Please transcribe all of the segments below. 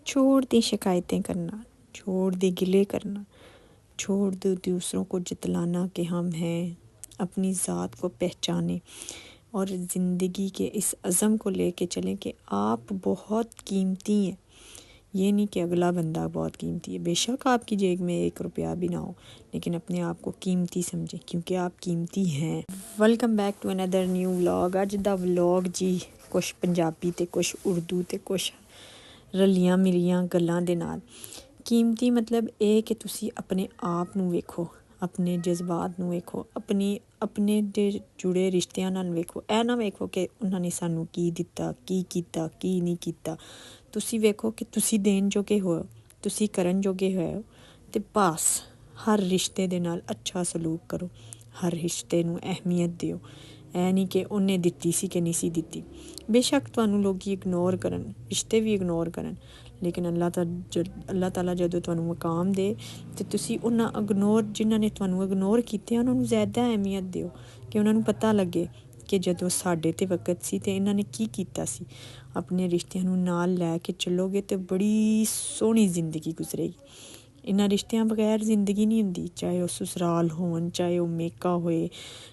छोड़ दे शिकायतें करना, छोड़ दे गिले करना, छोड़ दो दूसरों को जतलाना कि हम हैं, अपनी ज़ात को पहचानें और ज़िंदगी के इस अज़म को लेके चलें कि आप बहुत कीमती हैं। ये नहीं कि अगला बंदा बहुत कीमती है। बेशक आपकी जेब में 1 रुपया भी ना हो, लेकिन अपने आप को कीमती समझें क्योंकि आप कीमती हैं। Welcome back to another new vlog. अज दा व्लॉग जी कुछ पंजाबी ते कुछ उर्दू ते कुछ रलियां मिलियां गल्लां दे नाल। कीमती मतलब ਇਹ ਕਿ ਤੁਸੀਂ ਆਪਣੇ ਆਪ ਨੂੰ ਵੇਖੋ, ਆਪਣੇ ਜਜ਼ਬਾਤ ਨੂੰ ਵੇਖੋ, ਆਪਣੇ ਦੇ ਜੁੜੇ ਰਿਸ਼ਤਿਆਂ ਨਾਲ ਵੇਖੋ। ਇਹ ਨਾ ਵੇਖੋ ਕਿ ਉਹਨਾਂ ਨੇ ਸਾਨੂੰ ਕੀ ਦਿੱਤਾ, ਕੀ ਕੀਤਾ, ਕੀ ਨਹੀਂ ਕੀਤਾ। ਤੁਸੀਂ ਵੇਖੋ ਕਿ ਤੁਸੀਂ ਦੇਣ ਜੋਗੇ ਹੋ, ਤੁਸੀਂ ਕਰਨ ਜੋਗੇ ਹੋ ਤੇ ਬਸ ਹਰ ਰਿਸ਼ਤੇ ਦੇ ਨਾਲ ਅੱਛਾ ਸਲੂਕ ਕਰੋ, ਹਰ ਰਿਸ਼ਤੇ ਨੂੰ ਅਹਿਮੀਅਤ ਦਿਓ। ਇਹ ਨਹੀਂ ਕਿ ਉਹਨੇ ਦਿੱਤੀ ਸੀ ਕਿ ਨਹੀਂ ਸੀ ਦਿੱਤੀ। ਬੇਸ਼ੱਕ ਤੁਹਾਨੂੰ ਲੋਕ ਇਗਨੋਰ ਕਰਨ, ਰਿਸ਼ਤੇ ਵੀ ਇਗਨੋਰ ਕਰਨ, ਲੇਕਿਨ ਅੱਲਾਹ ਤਾਲਾ ਜਦੋਂ ਤੁਹਾਨੂੰ ਮੁਕਾਮ ਦੇ ਤੇ ਤੁਸੀਂ ਉਹਨਾਂ ਜਿਨ੍ਹਾਂ ਨੇ ਤੁਹਾਨੂੰ ਇਗਨੋਰ ਕੀਤੇ ਉਹਨਾਂ ਨੂੰ ਜ਼ਿਆਦਾ ਅਹਿਮੀਅਤ ਦਿਓ ਕਿ ਉਹਨਾਂ ਨੂੰ ਪਤਾ ਲੱਗੇ ਕਿ ਜਦੋਂ ਸਾਡੇ 'ਤੇ ਵਕਤ ਸੀ ਤੇ ਇਹਨਾਂ ਨੇ ਕੀ ਕੀਤਾ ਸੀ। ਆਪਣੇ ਰਿਸ਼ਤਿਆਂ ਨੂੰ ਨਾਲ ਲੈ ਕੇ ਚੱਲੋਗੇ ਤੇ ਬੜੀ ਸੋਹਣੀ ਜ਼ਿੰਦਗੀ ਗੁਜ਼ਰੇਗੀ। ਇਹਨਾਂ ਰਿਸ਼ਤਿਆਂ ਬਗੈਰ ਜ਼ਿੰਦਗੀ ਨਹੀਂ ਹੁੰਦੀ, ਚਾਹੇ ਉਹ ਸਸੁਰਾਲ ਹੋਣ, ਚਾਹੇ ਉਹ ਮੇਕਾ ਹੋਏ,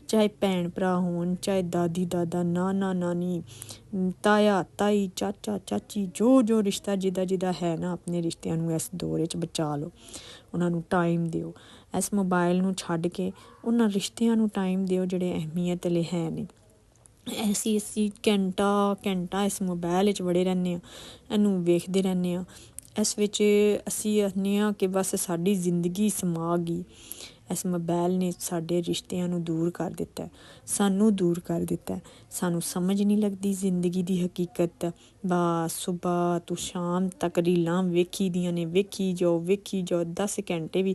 ਚਾਹੇ ਭੈਣ ਭਰਾ ਹੋਣ, ਚਾਹੇ ਦਾਦੀ ਦਾਦਾ, ਨਾਨਾ ਨਾਨੀ, ਤਾਇਆ ਤਾਈ, ਚਾਚਾ ਚਾਚੀ, ਜੋ ਰਿਸ਼ਤਾ ਜਿੱਦਾਂ ਹੈ ਨਾ, ਆਪਣੇ ਰਿਸ਼ਤਿਆਂ ਨੂੰ ਇਸ ਦੌਰ 'ਚ ਬਚਾ ਲਓ। ਉਹਨਾਂ ਨੂੰ ਟਾਈਮ ਦਿਓ। ਇਸ ਮੋਬਾਈਲ ਨੂੰ ਛੱਡ ਕੇ ਉਹਨਾਂ ਰਿਸ਼ਤਿਆਂ ਨੂੰ ਟਾਈਮ ਦਿਓ ਜਿਹੜੇ ਅਹਿਮੀਅਤ ਲਈ ਹੈ ਨੇ। ਅਸੀਂ ਘੰਟਾ ਇਸ ਮੋਬਾਇਲ ਵਿੱਚ ਵੜੇ ਰਹਿੰਦੇ ਹਾਂ, ਇਹਨੂੰ ਵੇਖਦੇ ਰਹਿੰਦੇ ਹਾਂ। ਇਸ ਵਿੱਚ ਅਸੀਂ ਆਖਦੇ ਹਾਂ ਕਿ ਬਸ ਸਾਡੀ ਜ਼ਿੰਦਗੀ ਸਮਾ ਗਈ। ਇਸ ਮੋਬਾਇਲ ਨੇ ਸਾਡੇ ਰਿਸ਼ਤਿਆਂ ਨੂੰ ਦੂਰ ਕਰ ਦਿੱਤਾ, ਸਾਨੂੰ ਦੂਰ ਕਰ ਦਿੱਤਾ। ਸਾਨੂੰ ਸਮਝ ਨਹੀਂ ਲੱਗਦੀ ਜ਼ਿੰਦਗੀ ਦੀ ਹਕੀਕਤ। ਬਸ ਸੁਬਾਹ ਤੋਂ ਸ਼ਾਮ ਤੱਕ ਰੀਲਾਂ ਵੇਖੀ ਦੀਆਂ ਨੇ, ਵੇਖੀ ਜਾਓ 10 ਘੰਟੇ ਵੀ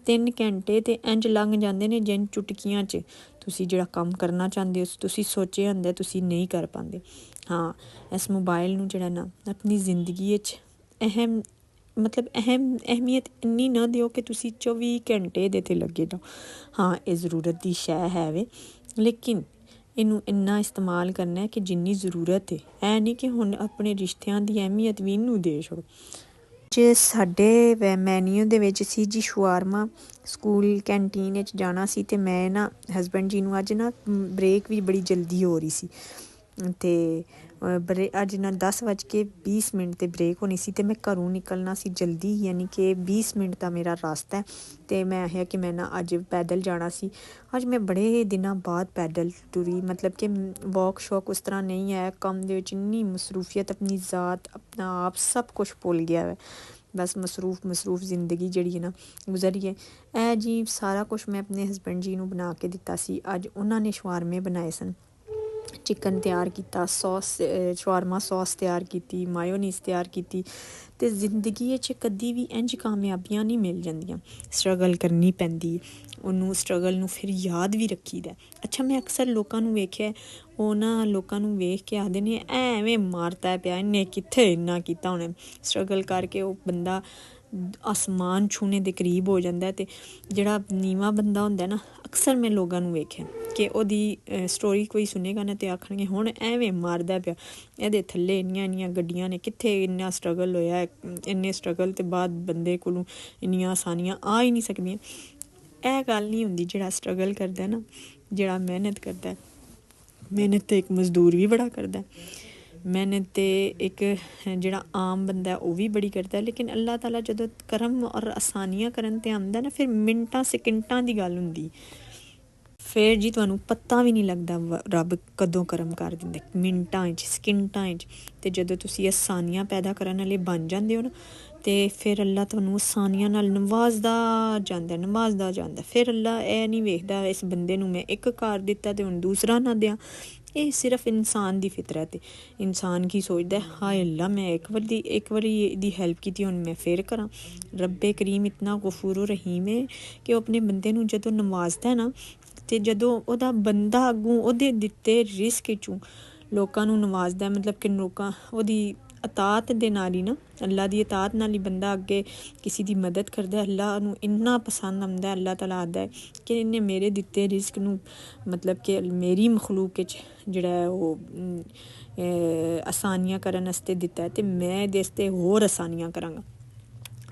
3 ਘੰਟੇ ਤੇ ਇੰਝ ਲੰਘ ਜਾਂਦੇ ਨੇ ਜਿਨ ਚੁਟਕੀਆਂ 'ਚ। ਤੁਸੀਂ ਜਿਹੜਾ ਕੰਮ ਕਰਨਾ ਚਾਹੁੰਦੇ ਹੋ, ਤੁਸੀਂ ਸੋਚਿਆ ਹੁੰਦਾ, ਤੁਸੀਂ ਨਹੀਂ ਕਰ ਪਾਉਂਦੇ। ਹਾਂ, ਇਸ ਮੋਬਾਈਲ ਨੂੰ ਜਿਹੜਾ ਨਾ ਆਪਣੀ ਜ਼ਿੰਦਗੀ ਵਿੱਚ ਅਹਿਮੀਅਤ ਇੰਨੀ ਨਾ ਦਿਓ ਕਿ ਤੁਸੀਂ 24 ਘੰਟੇ ਇਹਦੇ 'ਤੇ ਲੱਗੇ ਰਹੋ। ਹਾਂ, ਇਹ ਜ਼ਰੂਰਤ ਦੀ ਸ਼ੈ ਹੈ ਵੇ, ਲੇਕਿਨ ਇਹਨੂੰ ਇੰਨਾ ਇਸਤੇਮਾਲ ਕਰਨਾ ਕਿ ਜਿੰਨੀ ਜ਼ਰੂਰਤ ਹੈ। ਇਹ ਨਹੀਂ ਕਿ ਹੁਣ ਆਪਣੇ ਰਿਸ਼ਤਿਆਂ ਦੀ ਅਹਿਮੀਅਤ ਵੀ ਇਹਨੂੰ ਦੇ ਛੱਡੋ। ਜੇ ਸਾਡੇ ਮੈਨਿਊ ਦੇ ਵਿੱਚ ਸੀ ਜੀ ਸ਼ਵਾਰਮਾ, ਸਕੂਲ ਕੈਂਟੀਨ ਵਿੱਚ ਜਾਣਾ ਸੀ ਅਤੇ ਮੈਂ ਨਾ ਹਸਬੈਂਡ ਜੀ ਨੂੰ ਅੱਜ ਨਾ ਬ੍ਰੇਕ ਵੀ ਬੜੀ ਜਲਦੀ ਹੋ ਰਹੀ ਸੀ ਅਤੇ ਅੱਜ ਨਾ 10:20 'ਤੇ ਬ੍ਰੇਕ ਹੋਣੀ ਸੀ ਅਤੇ ਮੈਂ ਘਰੋਂ ਨਿਕਲਣਾ ਸੀ ਜਲਦੀ, ਯਾਨੀ ਕਿ 20 ਮਿੰਟ ਦਾ ਮੇਰਾ ਰਸਤਾ ਹੈ ਅਤੇ ਮੈਂ ਆਖਿਆ ਕਿ ਮੈਂ ਨਾ ਅੱਜ ਪੈਦਲ ਜਾਣਾ ਸੀ। ਅੱਜ ਮੈਂ ਬੜੇ ਦਿਨਾਂ ਬਾਅਦ ਪੈਦਲ ਟੁਰੀ, ਮਤਲਬ ਕਿ ਵੋਕ ਸ਼ੌਕ ਉਸ ਤਰ੍ਹਾਂ ਨਹੀਂ ਹੈ। ਕੰਮ ਦੇ ਵਿੱਚ ਇੰਨੀ ਮਸਰੂਫੀਅਤ, ਆਪਣੀ ਜ਼ਾਤ, ਆਪਣਾ ਆਪ ਸਭ ਕੁਛ ਭੁੱਲ ਗਿਆ ਹੈ। ਬਸ ਮਸਰੂਫ ਜ਼ਿੰਦਗੀ ਜਿਹੜੀ ਹੈ ਨਾ ਗੁਜ਼ਰੀ ਹੈ। ਇਹ ਜੀ ਸਾਰਾ ਕੁਛ ਮੈਂ ਆਪਣੇ ਹਸਬੈਂਡ ਜੀ ਨੂੰ ਬਣਾ ਕੇ ਦਿੱਤਾ ਸੀ। ਅੱਜ ਉਹਨਾਂ ਨੇ ਸ਼ਵਾਰਮੇ ਬਣਾਏ ਸਨ, ਚਿਕਨ ਤਿਆਰ ਕੀਤਾ, ਸ਼ਵਾਰਮਾ ਸੌਸ ਤਿਆਰ ਕੀਤੀ, ਮਾਇਓਨੀਜ਼ ਤਿਆਰ ਕੀਤੀ। ਅਤੇ ਜ਼ਿੰਦਗੀ ਵਿੱਚ ਕਦੀ ਵੀ ਇੰਝ ਕਾਮਯਾਬੀਆਂ ਨਹੀਂ ਮਿਲ ਜਾਂਦੀਆਂ, ਸਟਰਗਲ ਕਰਨੀ ਪੈਂਦੀ। ਉਹਨੂੰ ਸਟਰਗਲ ਨੂੰ ਫਿਰ ਯਾਦ ਵੀ ਰੱਖੀਦਾ। ਅੱਛਾ, ਮੈਂ ਅਕਸਰ ਲੋਕਾਂ ਨੂੰ ਵੇਖਿਆ, ਉਹਨਾਂ ਲੋਕਾਂ ਨੂੰ ਵੇਖ ਕੇ ਆਖਦੇ ਨੇ ਐਵੇਂ ਮਾਰਤਾ ਪਿਆ, ਇਹਨੇ ਕਿੱਥੇ ਇੰਨਾ ਕੀਤਾ ਹੋਣਾ। ਸਟਰਗਲ ਕਰਕੇ ਉਹ ਬੰਦਾ ਆਸਮਾਨ ਛੂਹਣੇ ਦੇ ਕਰੀਬ ਹੋ ਜਾਂਦਾ ਅਤੇ ਜਿਹੜਾ ਨੀਵਾਂ ਬੰਦਾ ਹੁੰਦਾ ਨਾ, ਅਕਸਰ ਮੈਂ ਲੋਕਾਂ ਨੂੰ ਵੇਖਿਆ ਕਿ ਉਹਦੀ ਸਟੋਰੀ ਕੋਈ ਸੁਣੇਗਾ ਨਾ ਅਤੇ ਆਖਣਗੇ ਹੁਣ ਐਵੇਂ ਮਾਰਦਾ ਪਿਆ, ਇਹਦੇ ਥੱਲੇ ਇੰਨੀਆਂ ਗੱਡੀਆਂ ਨੇ, ਕਿੱਥੇ ਇੰਨਾ ਸਟਰਗਲ ਹੋਇਆ। ਇੰਨੇ ਸਟਰਗਲ ਤੋਂ ਬਾਅਦ ਬੰਦੇ ਕੋਲੋਂ ਇੰਨੀਆਂ ਆਸਾਨੀਆਂ ਆ ਹੀ ਨਹੀਂ ਸਕਦੀਆਂ। ਇਹ ਗੱਲ ਨਹੀਂ ਹੁੰਦੀ। ਜਿਹੜਾ ਸਟਰਗਲ ਕਰਦਾ ਨਾ, ਜਿਹੜਾ ਮਿਹਨਤ ਕਰਦਾ, ਮਿਹਨਤ ਤਾਂ ਇੱਕ ਮਜ਼ਦੂਰ ਵੀ ਬੜਾ ਕਰਦਾ, ਮਿਹਨਤ ਤਾਂ ਇੱਕ ਜਿਹੜਾ ਆਮ ਬੰਦਾ ਉਹ ਵੀ ਬੜੀ ਕਰਦਾ। ਲੇਕਿਨ ਅੱਲਾਹ ਤਾਲਾ ਜਦੋਂ ਕਰਮ ਔਰ ਆਸਾਨੀਆਂ ਕਰਨ 'ਤੇ ਆਉਂਦਾ ਨਾ, ਫਿਰ ਮਿੰਟਾਂ ਸਕਿੰਟਾਂ ਦੀ ਗੱਲ ਹੁੰਦੀ। ਫਿਰ ਜੀ ਤੁਹਾਨੂੰ ਪਤਾ ਵੀ ਨਹੀਂ ਲੱਗਦਾ ਰੱਬ ਕਦੋਂ ਕਰਮ ਕਰ ਦਿੰਦਾ, ਮਿੰਟਾਂ 'ਚ, ਸਕਿੰਟਾਂ 'ਚ। ਅਤੇ ਜਦੋਂ ਤੁਸੀਂ ਆਸਾਨੀਆਂ ਪੈਦਾ ਕਰਨ ਵਾਲੇ ਬਣ ਜਾਂਦੇ ਹੋ ਨਾ, ਅਤੇ ਫਿਰ ਅੱਲਾਹ ਤੁਹਾਨੂੰ ਆਸਾਨੀਆਂ ਨਾਲ ਨਵਾਜ਼ਦਾ ਜਾਂਦਾ। ਫਿਰ ਅੱਲਾਹ ਇਹ ਨਹੀਂ ਵੇਖਦਾ ਇਸ ਬੰਦੇ ਨੂੰ ਮੈਂ ਇੱਕ ਕਰ ਦਿੱਤਾ ਅਤੇ ਹੁਣ ਦੂਸਰਾ ਨਾ ਦਿਆਂ। ਇਹ ਸਿਰਫ ਇਨਸਾਨ ਦੀ ਫਿਤਰਤ ਹੈ। ਇਨਸਾਨ ਕੀ ਸੋਚਦਾ, ਹਾਏ ਅੱਲਾ ਮੈਂ ਇੱਕ ਵਾਰੀ ਇਹਦੀ ਹੈਲਪ ਕੀਤੀ, ਹੁਣ ਮੈਂ ਫਿਰ ਕਰਾਂ। ਰੱਬੇ ਕਰੀਮ ਇਤਨਾ ਗਫੂਰ ਰਹੀਮ ਹੈ ਕਿ ਉਹ ਆਪਣੇ ਬੰਦੇ ਨੂੰ ਜਦੋਂ ਨਵਾਜ਼ਦਾ ਨਾ, ਅਤੇ ਜਦੋਂ ਉਹਦਾ ਬੰਦਾ ਅੱਗੋਂ ਉਹਦੇ ਦਿੱਤੇ ਰਿਜ਼ਕ ਵਿੱਚੋਂ ਲੋਕਾਂ ਨੂੰ ਨਵਾਜ਼ਦਾ, ਮਤਲਬ ਕਿ ਲੋਕਾਂ ਉਹਦੀ ਅਤਾਤ ਦੇ ਨਾਲ ਹੀ ਨਾ, ਅੱਲਾ ਦੀ ਅਤਾਤ ਨਾਲ ਹੀ ਬੰਦਾ ਅੱਗੇ ਕਿਸੇ ਦੀ ਮਦਦ ਕਰਦਾ, ਅੱਲਾ ਨੂੰ ਇੰਨਾ ਪਸੰਦ ਆਉਂਦਾ। ਅੱਲਾਹ ਤਾਲਾ ਆਖਦਾ ਕਿ ਇਹਨੇ ਮੇਰੇ ਦਿੱਤੇ ਰਿਜ਼ਕ ਨੂੰ, ਮਤਲਬ ਕਿ ਮੇਰੀ ਮਖਲੂਕ ਵਿੱਚ ਜਿਹੜਾ ਉਹ ਆਸਾਨੀਆਂ ਕਰਨ ਵਾਸਤੇ ਦਿੱਤਾ ਤੇ ਮੈਂ ਇਹਦੇ ਵਾਸਤੇ ਹੋਰ ਆਸਾਨੀਆਂ ਕਰਾਂਗਾ।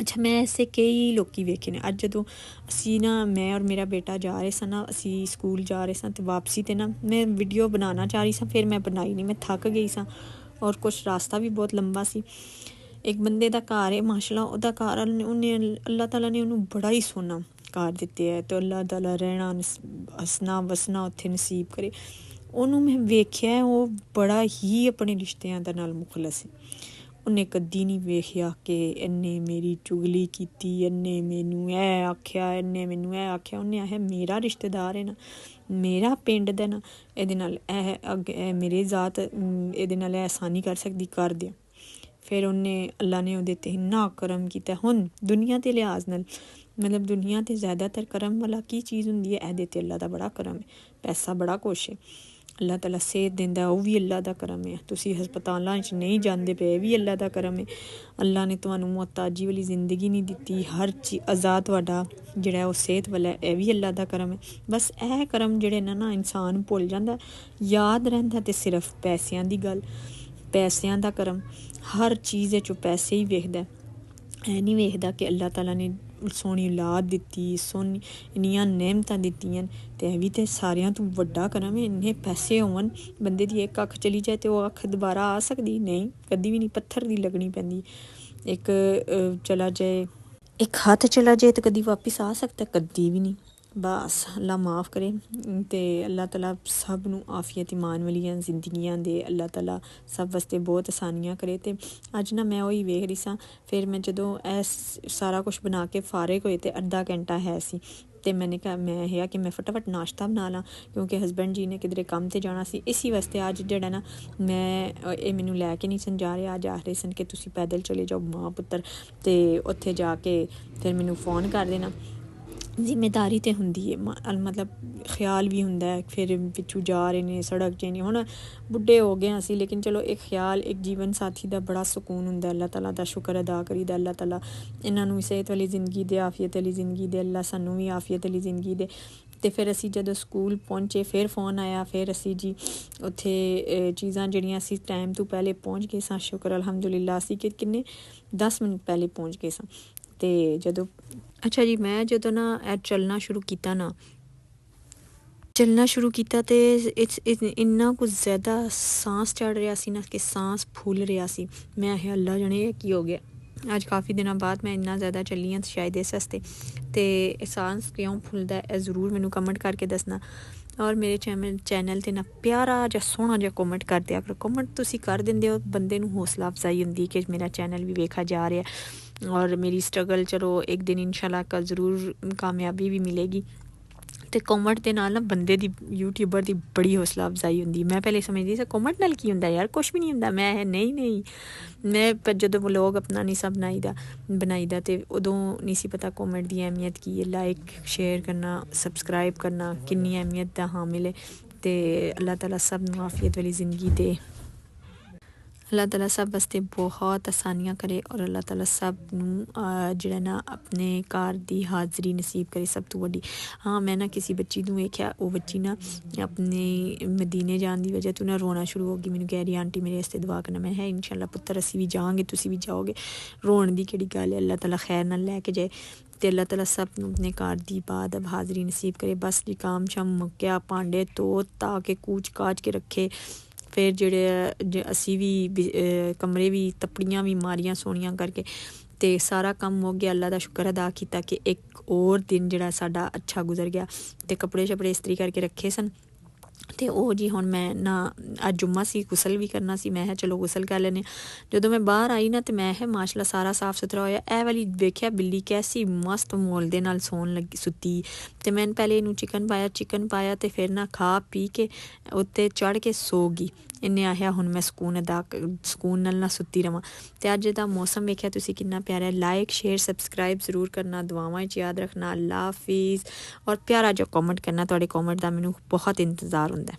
ਅੱਛਾ, ਮੈਂ ਐਸੇ ਕਈ ਲੋਕੀ ਵੇਖੇ ਨੇ। ਅੱਜ ਜਦੋਂ ਅਸੀਂ ਨਾ ਮੈਂ ਔਰ ਮੇਰਾ ਬੇਟਾ ਜਾ ਰਹੇ ਸਾਂ ਨਾ, ਅਸੀਂ ਸਕੂਲ ਜਾ ਰਹੇ ਸਾਂ ਤੇ ਵਾਪਸੀ ਤੇ ਨਾ ਮੈਂ ਵੀਡੀਓ ਬਣਾਉਣਾ ਚਾਹ ਰਹੀ ਸਾਂ, ਫਿਰ ਮੈਂ ਬਣਾਈ ਨਹੀਂ, ਮੈਂ ਥੱਕ ਗਈ ਸਾਂ ਔਰ ਕੁਛ ਰਾਸਤਾ ਵੀ ਬਹੁਤ ਲੰਬਾ ਸੀ। ਇੱਕ ਬੰਦੇ ਦਾ ਘਰ ਹੈ ਮਾਸ਼ਾਅੱਲਾ, ਉਹਦਾ ਘਰ ਉਹਨੇ ਅੱਲਾਹ ਤਾਲਾ ਨੇ ਉਹਨੂੰ ਬੜਾ ਹੀ ਸੋਹਣਾ ਘਰ ਦਿੱਤੇ ਹੈ ਤੇ ਅੱਲਾਹ ਤਾਲਾ ਰਹਿਣਾ ਹੱਸਣਾ ਵਸਣਾ ਉੱਥੇ ਨਸੀਬ ਕਰੇ। ਉਹਨੂੰ ਮੈਂ ਵੇਖਿਆ, ਉਹ ਬੜਾ ਹੀ ਆਪਣੇ ਰਿਸ਼ਤਿਆਂ ਦੇ ਨਾਲ ਮੁਖਲਸ ਹੈ। ਉਹਨੇ ਕਦੀ ਨਹੀਂ ਵੇਖਿਆ ਕਿ ਇਹਨੇ ਮੇਰੀ ਚੁਗਲੀ ਕੀਤੀ, ਇਹਨੇ ਮੈਨੂੰ ਇਹ ਆਖਿਆ, ਇਹਨੇ ਮੈਨੂੰ ਇਹ ਆਖਿਆ। ਉਹਨੇ ਆਖਿਆ ਮੇਰਾ ਰਿਸ਼ਤੇਦਾਰ ਹੈ ਨਾ, ਮੇਰਾ ਪਿੰਡ ਦਾ ਨਾ, ਇਹਦੇ ਨਾਲ ਇਹ ਮੇਰੇ ਜ਼ਾਤ ਇਹਦੇ ਨਾਲ ਇਹ ਆਸਾਨੀ ਕਰ ਸਕਦੀ, ਕਰ ਦਿਓ। ਫਿਰ ਉਹਨੇ ਅੱਲਾ ਨੇ ਉਹਦੇ 'ਤੇ ਇੰਨਾ ਕਰਮ ਕੀਤਾ। ਹੁਣ ਦੁਨੀਆ ਦੇ ਲਿਹਾਜ਼ ਨਾਲ ਮਤਲਬ ਦੁਨੀਆ 'ਤੇ ਜ਼ਿਆਦਾਤਰ ਕਰਮ ਵਾਲਾ ਕੀ ਚੀਜ਼ ਹੁੰਦੀ ਹੈ, ਇਹਦੇ 'ਤੇ ਅੱਲਾ ਦਾ ਬੜਾ ਕਰਮ ਹੈ। ਪੈਸਾ ਬੜਾ ਕੁਛ ਹੈ, ਅੱਲਾਹ ਤਾਲਾ ਸਿਹਤ ਦਿੰਦਾ, ਉਹ ਵੀ ਅੱਲਾ ਦਾ ਕਰਮ ਹੈ। ਤੁਸੀਂ ਹਸਪਤਾਲਾਂ 'ਚ ਨਹੀਂ ਜਾਂਦੇ ਪਏ, ਇਹ ਵੀ ਅੱਲਾ ਦਾ ਕਰਮ ਹੈ। ਅੱਲਾ ਨੇ ਤੁਹਾਨੂੰ ਮੁਹਤਾਜੀ ਵਾਲੀ ਜ਼ਿੰਦਗੀ ਨਹੀਂ ਦਿੱਤੀ, ਹਰ ਚੀਜ਼ ਆਜ਼ਾਦ ਤੁਹਾਡਾ ਜਿਹੜਾ ਉਹ ਸਿਹਤ ਵਾਲਾ, ਇਹ ਵੀ ਅੱਲਾ ਦਾ ਕਰਮ ਹੈ। ਬਸ ਇਹ ਕਰਮ ਜਿਹੜੇ ਨਾ ਇਨਸਾਨ ਭੁੱਲ ਜਾਂਦਾ, ਯਾਦ ਰਹਿੰਦਾ ਤੇ ਸਿਰਫ ਪੈਸਿਆਂ ਦੀ ਗੱਲ, ਪੈਸਿਆਂ ਦਾ ਕਰਮ। ਹਰ ਚੀਜ਼ ਵਿੱਚੋਂ ਪੈਸੇ ਹੀ ਵੇਖਦਾ, ਇਹ ਨਹੀਂ ਵੇਖਦਾ ਕਿ ਅੱਲਾਹ ਤਾਲਾ ਨੇ ਸੋਹਣੀ ਔਲਾਦ ਦਿੱਤੀ, ਸੋਹਣੀ ਇੰਨੀਆਂ ਨਿਅਮਤਾਂ ਦਿੱਤੀਆਂ ਤੇ ਇਹ ਵੀ ਤੇ ਸਾਰਿਆਂ ਤੋਂ ਵੱਡਾ ਕਰਮ ਹੈ। ਇੰਨੇ ਪੈਸੇ ਹੋਣ, ਬੰਦੇ ਦੀ ਇੱਕ ਅੱਖ ਚਲੀ ਜਾਏ ਤੇ ਉਹ ਅੱਖ ਦੁਬਾਰਾ ਆ ਸਕਦੀ ਨਹੀਂ, ਕਦੀ ਵੀ ਨਹੀਂ, ਪੱਥਰ ਦੀ ਲੱਗਣੀ ਪੈਂਦੀ। ਇੱਕ ਚਲਾ ਜਾਏ, ਇੱਕ ਹੱਥ ਚਲਾ ਜਾਏ ਤੇ ਕਦੀ ਵਾਪਿਸ ਆ ਸਕਦਾ, ਕਦੀ ਵੀ ਨਹੀਂ। ਬਸ ਅੱਲਾ ਮਾफ़ ਕਰੇ ਤੇ ਅੱਲਾਹ ਤਾਲਾ ਸਭ ਨੂੰ ਆਫੀਅਤ ਈਮਾਨ ਵਾਲੀਆਂ ਜ਼ਿੰਦਗੀਆਂ ਦੇ, ਅੱਲਾਹ ਤਾਲਾ ਸਭ ਵਾਸਤੇ ਬਹੁਤ ਆਸਾਨੀਆਂ ਕਰੇ। ਤੇ ਅੱਜ ਨਾ ਮੈਂ ਉਹੀ ਵੇਖ ਰਹੀ ਸਾਂ, ਫਿਰ ਮੈਂ ਜਦੋਂ ਇਹ ਸਾਰਾ ਕੁਛ ਬਣਾ ਕੇ ਫਾਰਿਗ ਹੋਏ ਤੇ ਅੱਧਾ ਘੰਟਾ ਹੈ ਸੀ ਤੇ ਮੈਨੇ ਕਿਹਾ ਮੈਂ ਇਹ ਕਿ ਮੈਂ ਫਟਾਫਟ ਨਾਸ਼ਤਾ ਬਣਾ ਲਾਂ, ਕਿਉਂਕਿ ਹਸਬੈਂਡ ਜੀ ਨੇ ਕਿਧਰੇ ਕੰਮ ਤੇ ਜਾਣਾ ਸੀ। ਇਸੀ ਵਾਸਤੇ ਅੱਜ ਜਿਹੜਾ ਨਾ ਮੈਂ ਇਹ ਮੈਨੂੰ ਲੈ ਕੇ ਨਹੀਂ ਸਨ ਜਾ ਰਹੇ, ਅੱਜ ਆਖ ਰਹੇ ਸਨ ਕਿ ਤੁਸੀਂ ਪੈਦਲ ਚਲੇ ਜਾਓ ਮਾਂ ਪੁੱਤਰ, ਤੇ ਉੱਥੇ ਜਾ ਕੇ ਫਿਰ ਮੈਨੂੰ ਫ਼ੋਨ ਕਰ ਦੇਣਾ। ਜ਼ਿੰਮੇਦਾਰੀ ਤੇ ਹੁੰਦੀ ਹੈ, ਮਤਲਬ ਖਿਆਲ ਵੀ ਹੁੰਦਾ ਹੈ, ਫਿਰ ਪਿੱਛੋਂ ਜਾ ਰਹੇ ਨੇ ਸੜਕ 'ਚ ਨਹੀਂ, ਹੁਣ ਬੁੱਢੇ ਹੋ ਗਏ ਅਸੀਂ, ਲੇਕਿਨ ਚਲੋ ਇੱਕ ਖਿਆਲ, ਇੱਕ ਜੀਵਨ ਸਾਥੀ ਦਾ ਬੜਾ ਸਕੂਨ ਹੁੰਦਾ। ਅੱਲਾਹ ਤਾਲਾ ਦਾ ਸ਼ੁਕਰ ਅਦਾ ਕਰੀਦਾ, ਅੱਲਾਹ ਤਾਲਾ ਇਹਨਾਂ ਨੂੰ ਸਿਹਤ ਵਾਲੀ ਜ਼ਿੰਦਗੀ ਦੇ, ਆਫੀਅਤ ਵਾਲੀ ਜ਼ਿੰਦਗੀ ਦੇ, ਅੱਲਾਹ ਸਾਨੂੰ ਵੀ ਆਫੀਅਤ ਵਾਲੀ ਜ਼ਿੰਦਗੀ ਦੇ। ਤੇ ਫਿਰ ਅਸੀਂ ਜਦੋਂ ਸਕੂਲ ਪਹੁੰਚੇ ਫਿਰ ਫ਼ੋਨ ਆਇਆ, ਫਿਰ ਅਸੀਂ ਜੀ ਉੱਥੇ ਚੀਜ਼ਾਂ ਜਿਹੜੀਆਂ ਅਸੀਂ ਟਾਈਮ ਤੋਂ ਪਹਿਲੇ ਪਹੁੰਚ ਗਏ ਸਾਂ, ਸ਼ੁਕਰ ਅਲਹਮਦੁਲਿਲਾ। ਅਸੀਂ ਕਿ ਕਿੰਨੇ 10 ਮਿੰਟ ਪਹਿਲੇ ਪਹੁੰਚ ਗਏ ਸਾਂ। ਤੇ ਜਦੋਂ ਅੱਛਾ ਜੀ, ਮੈਂ ਜਦੋਂ ਨਾ ਇਹ ਚੱਲਣਾ ਸ਼ੁਰੂ ਕੀਤਾ ਤੇ ਇੰਨਾ ਕੁਝ ਜ਼ਿਆਦਾ ਸਾਂਸ ਚੜ੍ਹ ਰਿਹਾ ਸੀ ਨਾ ਕਿ ਸਾਂਸ ਫੁੱਲ ਰਿਹਾ ਸੀ। ਮੈਂ ਇਹ ਅੱਲਾ ਜਾਣੇ ਇਹ ਕੀ ਹੋ ਗਿਆ। ਅੱਜ ਕਾਫੀ ਦਿਨਾਂ ਬਾਅਦ ਮੈਂ ਇੰਨਾ ਜ਼ਿਆਦਾ ਚੱਲੀ ਹਾਂ ਸ਼ਾਇਦ ਇਸ ਵਾਸਤੇ, ਤੇ ਸਾਂਸ ਕਿਉਂ ਫੁੱਲਦਾ ਇਹ ਜ਼ਰੂਰ ਮੈਨੂੰ ਕਮੈਂਟ ਕਰਕੇ ਦੱਸਣਾ। ਔਰ ਮੇਰੇ ਚੈਨਲ 'ਤੇ ਨਾ ਪਿਆਰਾ ਜਿਹਾ ਸੋਹਣਾ ਜਿਹਾ ਕਮੈਂਟ ਕਰ ਦਿਆ ਕਰੋ। ਕਮੈਂਟ ਤੁਸੀਂ ਕਰ ਦਿੰਦੇ ਹੋ, ਬੰਦੇ ਨੂੰ ਹੌਸਲਾ ਅਫਜ਼ਾਈ ਹੁੰਦੀ ਕਿ ਮੇਰਾ ਚੈਨਲ ਵੀ ਵੇਖਾ ਜਾ ਰਿਹਾ ਔਰ ਮੇਰੀ ਸਟਰਗਲ ਚਲੋ ਇੱਕ ਦਿਨ ਇਨਸ਼ਾਅੱਲਾ ਕਾ ਜ਼ਰੂਰ ਕਾਮਯਾਬੀ ਵੀ ਮਿਲੇਗੀ। ਤੇ ਕਮੈਂਟ ਦੇ ਨਾਲ ਨਾ ਬੰਦੇ ਦੀ, ਯੂਟਿਊਬਰ ਦੀ ਬੜੀ ਹੌਸਲਾ ਅਫਜ਼ਾਈ ਹੁੰਦੀ। ਮੈਂ ਪਹਿਲੇ ਸਮਝਦੀ ਸੀ ਕਮੈਂਟ ਨਾਲ ਕੀ ਹੁੰਦਾ ਯਾਰ, ਕੁਛ ਵੀ ਨਹੀਂ ਹੁੰਦਾ। ਮੈਂ ਨਹੀਂ ਮੈਂ ਜਦੋਂ ਵਲੋਗ ਆਪਣਾ ਨਹੀਂ ਸਭ ਬਣਾਈਦਾ ਤੇ ਉਦੋਂ ਨਹੀਂ ਸੀ ਪਤਾ ਕਮੈਂਟ ਦੀ ਅਹਿਮੀਅਤ ਕੀ ਹੈ, ਲਾਈਕ ਸ਼ੇਅਰ ਕਰਨਾ, ਸਬਸਕ੍ਰਾਈਬ ਕਰਨਾ ਕਿੰਨੀ ਅਹਿਮੀਅਤ ਦਾ ਹਾਮਿਲ ਹੈ। ਤੇ ਅੱਲਾਹ ਤਾਲਾ ਸਭ ਨੂੰ ਆਫੀਅਤ ਵਾਲੀ ਜ਼ਿੰਦਗੀ ਦੇ, ਅੱਲਾਹ ਤਾਲਾ ਸਭ ਵਾਸਤੇ ਬਹੁਤ ਆਸਾਨੀਆਂ ਕਰੇ ਔਰ ਅੱਲਾਹ ਤਾਲਾ ਸਭ ਨੂੰ ਜਿਹੜਾ ਨਾ ਆਪਣੇ ਘਰ ਦੀ ਹਾਜ਼ਰੀ ਨਸੀਬ ਕਰੇ ਸਭ ਤੋਂ ਵੱਡੀ। ਹਾਂ, ਮੈਂ ਨਾ ਕਿਸੇ ਬੱਚੀ ਨੂੰ ਵੇਖਿਆ, ਉਹ ਬੱਚੀ ਨਾ ਆਪਣੇ ਮਦੀਨੇ ਜਾਣ ਦੀ ਵਜ੍ਹਾ ਤੋਂ ਨਾ ਰੋਣਾ ਸ਼ੁਰੂ ਹੋ ਗਈ। ਮੈਨੂੰ ਕਹਿ ਰਹੀ ਆਂਟੀ ਮੇਰੇ ਵਾਸਤੇ ਦੁਆ ਕਰਨਾ। ਮੈਂ ਹੈ ਇਨਸ਼ਾਅੱਲਾ ਪੁੱਤਰ ਅਸੀਂ ਵੀ ਜਾਵਾਂਗੇ, ਤੁਸੀਂ ਵੀ ਜਾਓਗੇ, ਰੋਣ ਦੀ ਕਿਹੜੀ ਗੱਲ ਹੈ। ਅੱਲਾਹ ਤਾਲਾ ਖੈਰ ਨਾਲ ਲੈ ਕੇ ਜਾਏ ਤੇ ਅੱਲਾਹ ਤਾਲਾ ਸਭ ਨੂੰ ਆਪਣੇ ਘਰ ਦੀ ਬਾਦ ਹਾਜ਼ਰੀ ਨਸੀਬ ਕਰੇ। ਬਸ ਜੀ ਕੰਮ ਸ਼ਮ ਮੁੱਕਿਆ, ਭਾਂਡੇ ਧੋ ਧਾ ਕੇ ਕੂਚ ਕਾਚ ਕੇ ਰੱਖੇ, ਫਿਰ ਜਿਹੜੇ ਅਸੀਂ ਵੀ ਕਮਰੇ ਵੀ ਤੱਪੜੀਆਂ ਵੀ ਮਾਰੀਆਂ ਸੋਹਣੀਆਂ ਕਰਕੇ ਤੇ ਸਾਰਾ ਕੰਮ ਹੋ ਗਿਆ। ਅੱਲਾ ਦਾ ਸ਼ੁਕਰ ਅਦਾ ਕੀਤਾ ਕਿ ਇੱਕ ਹੋਰ ਦਿਨ ਜਿਹੜਾ ਸਾਡਾ ਅੱਛਾ ਗੁਜ਼ਰ ਗਿਆ। ਤੇ ਕੱਪੜੇ ਸ਼ਪੜੇ ਇਸਤਰੀ ਕਰਕੇ ਰੱਖੇ ਸਨ ਤੇ ਉਹ ਜੀ ਹੁਣ ਮੈਂ ਨਾ ਅੱਜ ਜੁਮਾ ਸੀ, ਗੁਸਲ ਵੀ ਕਰਨਾ ਸੀ। ਮੈਂ ਕਿਹਾ ਚਲੋ ਗੁਸਲ ਕਰ ਲੈਂਦੇ। ਜਦੋਂ ਮੈਂ ਬਾਹਰ ਆਈ ਨਾ ਤੇ ਮੈਂ ਕਿਹਾ ਮਾਸ਼ਾਅੱਲਾ ਸਾਰਾ ਸਾਫ਼ ਸੁਥਰਾ ਹੋਇਆ। ਇਹ ਵਾਲੀ ਵੇਖਿਆ ਬਿੱਲੀ ਕੈਸੀ ਮਸਤ ਮੋਲ ਦੇ ਨਾਲ ਸੌਣ ਲੱਗੀ ਸੁੱਤੀ। ਤੇ ਮੈਂ ਪਹਿਲੇ ਇਹਨੂੰ ਚਿਕਨ ਪਾਇਆ ਤੇ ਫਿਰ ਨਾ ਖਾ ਪੀ ਕੇ ਉੱਤੇ ਚੜ੍ਹ ਕੇ ਸੋ ਗਈ। ਇਹਨੇ ਆਖਿਆ ਹੁਣ ਮੈਂ ਸਕੂਨ ਨਾਲ ਨਾ ਸੁੱਤੀ ਰਵਾਂ। ਤੇ ਅੱਜ ਦਾ ਮੌਸਮ ਵੇਖਿਆ ਤੁਸੀਂ ਕਿੰਨਾ ਪਿਆਰਾ ਹੈ। ਲਾਈਕ ਸ਼ੇਅਰ ਸਬਸਕ੍ਰਾਈਬ ਜ਼ਰੂਰ ਕਰਨਾ, ਦੁਆਵਾਂ 'ਚ ਯਾਦ ਰੱਖਣਾ। ਅੱਲਾ ਹਾਫਿਜ਼। ਔਰ ਪਿਆਰਾ ਜਿਹਾ ਕਮੈਂਟ ਕਰਨਾ, ਤੁਹਾਡੇ ਕਮੈਂਟ ਦਾ ਮੈਨੂੰ ਬਹੁਤ ਇੰਤਜ਼ਾਰ ਹੁੰਦਾ ਹੈ।